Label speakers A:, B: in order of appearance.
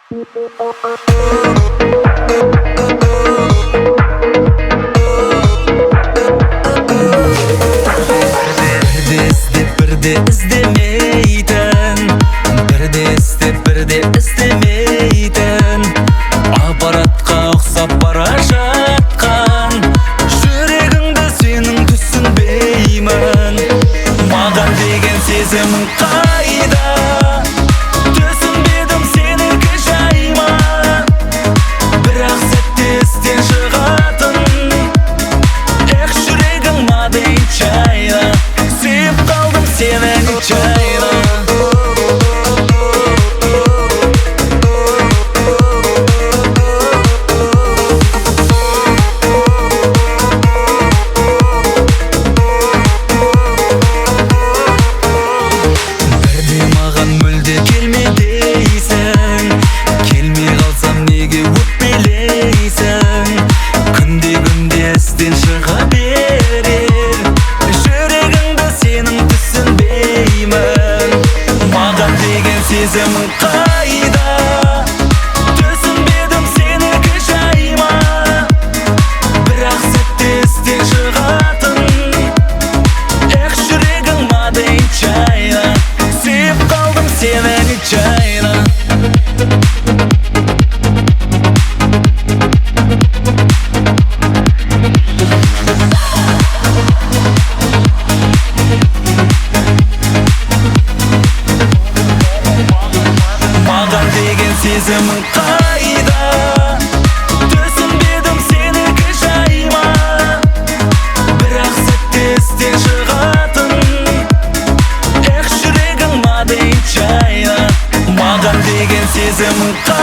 A: Бірде іздемейтін, бірде іздеп бірде іздемейтін, аппаратқа ұқсап бара жатқан жүрегіңді сенің түсінбеймін. Маған деген сезімің қайда? Түсінбедім сенікі жайма, бірақ сәтте естен шығатын. Эх, жүрегің мадай чайна, сүйіп қалдым сені нечаянно. Бірде маған мүлде келме дейсің, келмей қалсам неге өкпелейсің? Күнде естен шыға берер, жүрегіңді сенің түсінбеймін. Маған деген сезімің қайда? Түсінбедім сенікі жайма, бірақ сәтте естен шығатын. Эх, жүрегің мадай чайна, сүйіп қалдым сені нечаянно. Маған деген сезімің қайда? Түсінбедім сенікі жайма, бірақ сәтте естен шығатын. Эх, жүрегің мадай чайна, маған деген сезімің қайда?